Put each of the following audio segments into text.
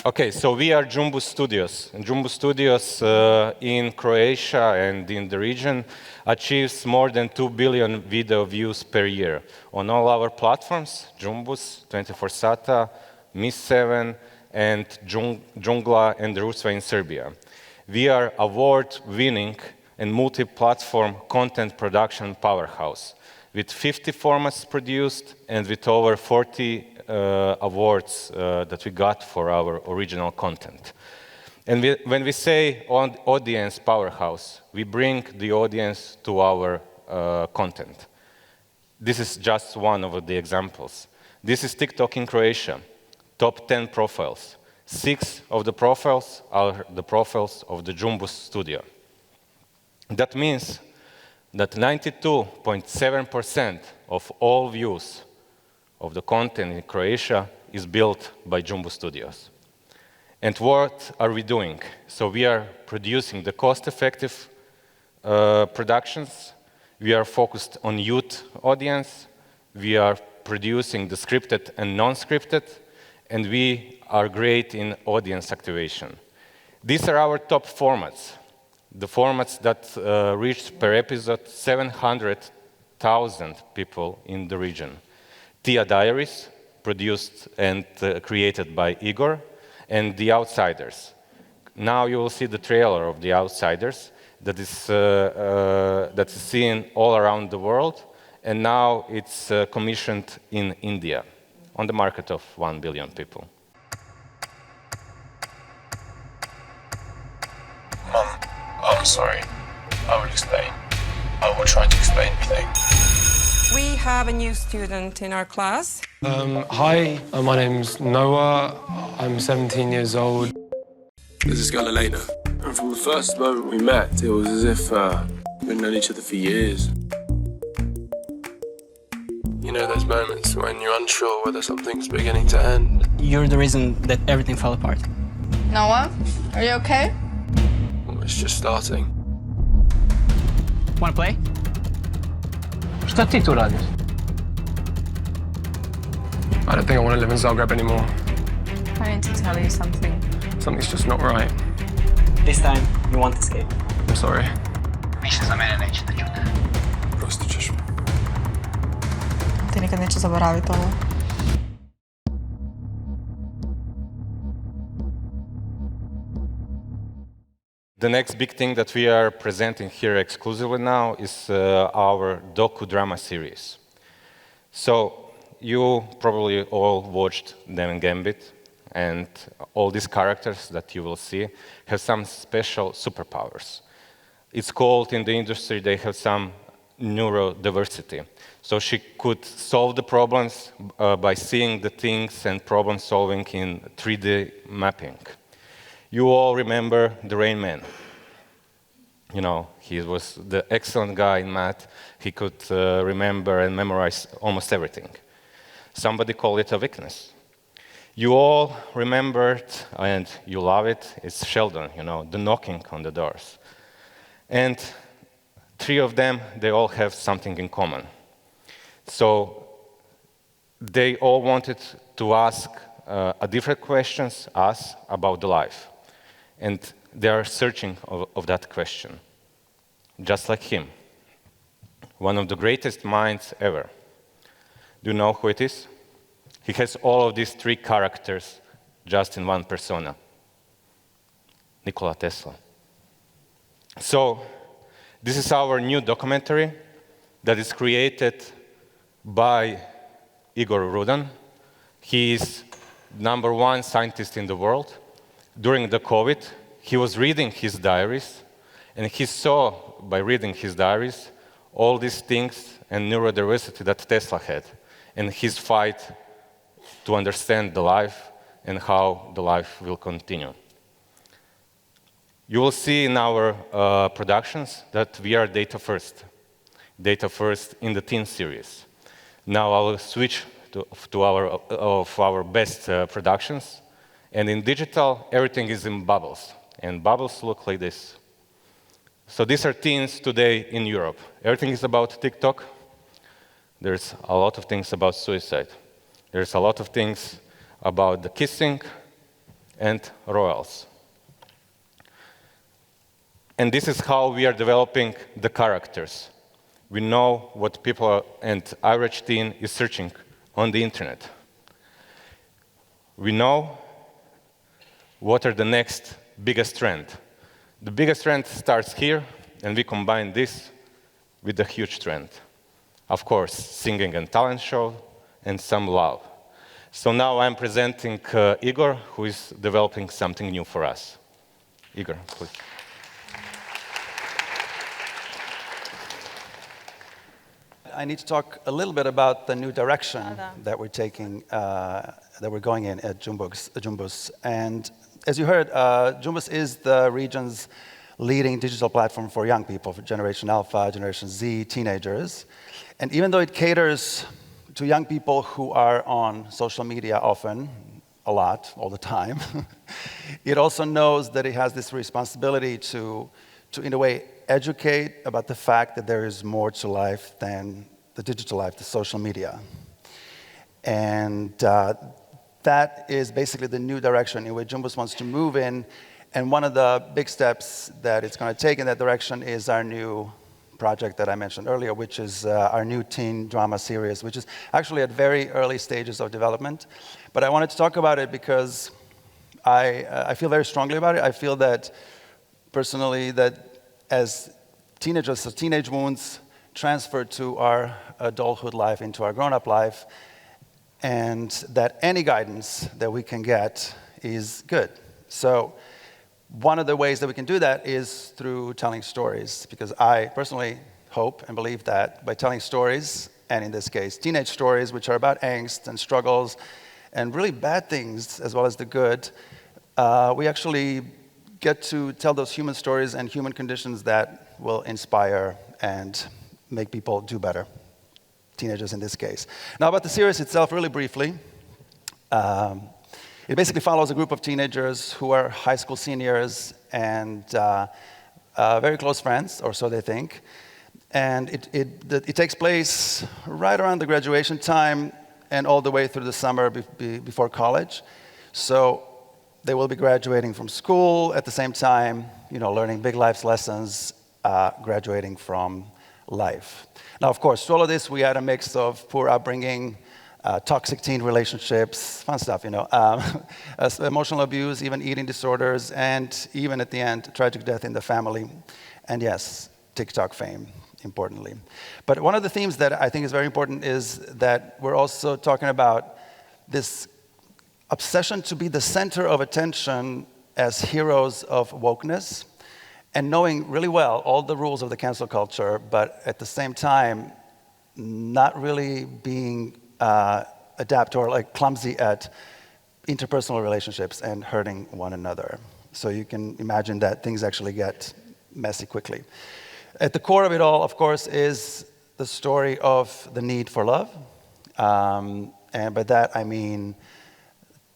Okay, so we are Joomboos Studios. And Joomboos Studios in Croatia and in the region achieves more than 2 billion video views per year on all our platforms, Joomboos, 24 Sata, Miss7, and Džungla and Rusva in Serbia. We are award-winning and multi-platform content production powerhouse with 50 formats produced and with over 40 awards that we got for our original content. And when we say audience powerhouse, we bring the audience to our content. This is just one of the examples. This is TikTok in Croatia, top 10 profiles. 6 of the profiles are the profiles of the Joomboos studio. That means that 92.7% of all views of the content in Croatia is built by Joomboos Studios. And what are we doing? So we are producing the cost-effective productions. We are focused on youth audience. We are producing the scripted and non-scripted. And we are great in audience activation. These are our top formats. The formats that reached per episode 700,000 people in the region. Tia Diaries, produced and created by Igor, and The Outsiders. Now you will see the trailer of The Outsiders that is seen all around the world, and now it's commissioned in India, on the market of 1 billion people. I'm sorry. I will explain. I will try to explain everything. We have a new student in our class. Hi, my name's Noah. I'm 17 years old. There's this girl, Elena. And from the first moment we met, it was as if we'd known each other for years. You know those moments when you're unsure whether something's beginning to end? You're the reason that everything fell apart. Noah, are you okay? Well, it's just starting. Wanna play? Šta ti tu radiš? I don't think I want to live in Zagreb anymore. I need to tell you something. Something's just not right. This time, you won't escape. I'm sorry. Više za mene neće da čute. Prostit ćeš me. Ti nikad neće zaboraviti ovo. The next big thing that we are presenting here exclusively now is our docu-drama series. So you probably all watched Dem Gambit, and all these characters that you will see have some special superpowers. It's called in the industry, they have some neurodiversity. So she could solve the problems by seeing the things and problem solving in 3D mapping. You all remember the Rain Man. You know, he was the excellent guy in math. He could remember and memorize almost everything. Somebody called it a weakness. You all remembered, and you love it, it's Sheldon, you know, the knocking on the doors. And 3 of them, they all have something in common. So they all wanted to ask different questions, us, about the life. And they are searching of that question, just like him. One of the greatest minds ever. Do you know who it is? He has all of these 3 characters just in one persona. Nikola Tesla. So this is our new documentary that is created by Igor Rudan. He is #1 scientist in the world. During the COVID, he was reading his diaries, and he saw, by reading his diaries, all these things and neurodiversity that Tesla had, and his fight to understand the life and how the life will continue. You will see in our productions that we are data first in the teen series. Now I will switch to our best productions. And in digital, everything is in bubbles. And bubbles look like this. So these are teens today in Europe. Everything is about TikTok. There's a lot of things about suicide. There's a lot of things about the kissing. and royals. And this is how we are developing the characters. We know what people and average teen is searching on the internet. We know what are the next biggest trend. The biggest trend starts here, and we combine this with the huge trend. Of course, singing and talent show, and some love. So now I'm presenting Igor, who is developing something new for us. Igor, please. I need to talk a little bit about the new direction that we're taking, that we're going in at Joomboos. And as you heard, Joomboos is the region's leading digital platform for young people, for Generation Alpha, Generation Z, teenagers. And even though it caters to young people who are on social media often, a lot, all the time, it also knows that it has this responsibility to in a way, educate about the fact that there is more to life than the digital life, the social media. And that is basically the new direction in which Joomboos wants to move in. And one of the big steps that it's going to take in that direction is our new project that I mentioned earlier, which is our new teen drama series, which is actually at very early stages of development. But I wanted to talk about it because I feel very strongly about it. I feel that, personally, that as teenagers, so teenage wounds transfer to our adulthood life, into our grown-up life, and that any guidance that we can get is good. So one of the ways that we can do that is through telling stories, because I personally hope and believe that by telling stories, and in this case, teenage stories, which are about angst and struggles and really bad things as well as the good, we actually get to tell those human stories and human conditions that will inspire and make people do better, teenagers in this case. Now about the series itself, really briefly, it basically follows a group of teenagers who are high school seniors and very close friends, or so they think. And it takes place right around the graduation time and all the way through the summer before college. So they will be graduating from school at the same time, learning big life lessons, graduating from life. Now, of course, to all of this, we had a mix of poor upbringing, toxic teen relationships, fun stuff, emotional abuse, even eating disorders, and even at the end, tragic death in the family. And yes, TikTok fame, importantly. But one of the themes that I think is very important is that we're also talking about this obsession to be the center of attention as heroes of wokeness, and knowing really well all the rules of the cancel culture, but at the same time, not really being adept or clumsy at interpersonal relationships and hurting one another. So you can imagine that things actually get messy quickly. At the core of it all, of course, is the story of the need for love. And by that, I mean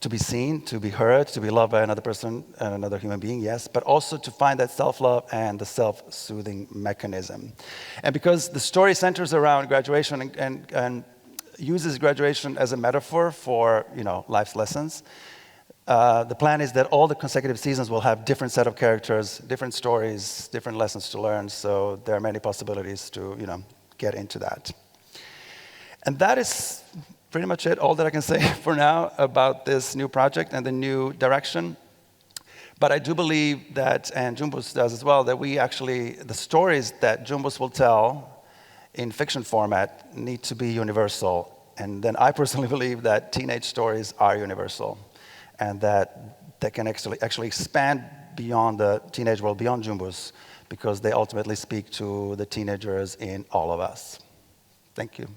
to be seen, to be heard, to be loved by another person and another human being, yes, but also to find that self-love and the self-soothing mechanism. And because the story centers around graduation and uses graduation as a metaphor for life's lessons, the plan is that all the consecutive seasons will have different set of characters, different stories, different lessons to learn, so there are many possibilities to get into that. And that is pretty much it, all that I can say for now about this new project and the new direction. But I do believe that, and Joomboos does as well, that the stories that Joomboos will tell in fiction format need to be universal. And then I personally believe that teenage stories are universal, and that they can actually expand beyond the teenage world, beyond Joomboos, because they ultimately speak to the teenagers in all of us. Thank you.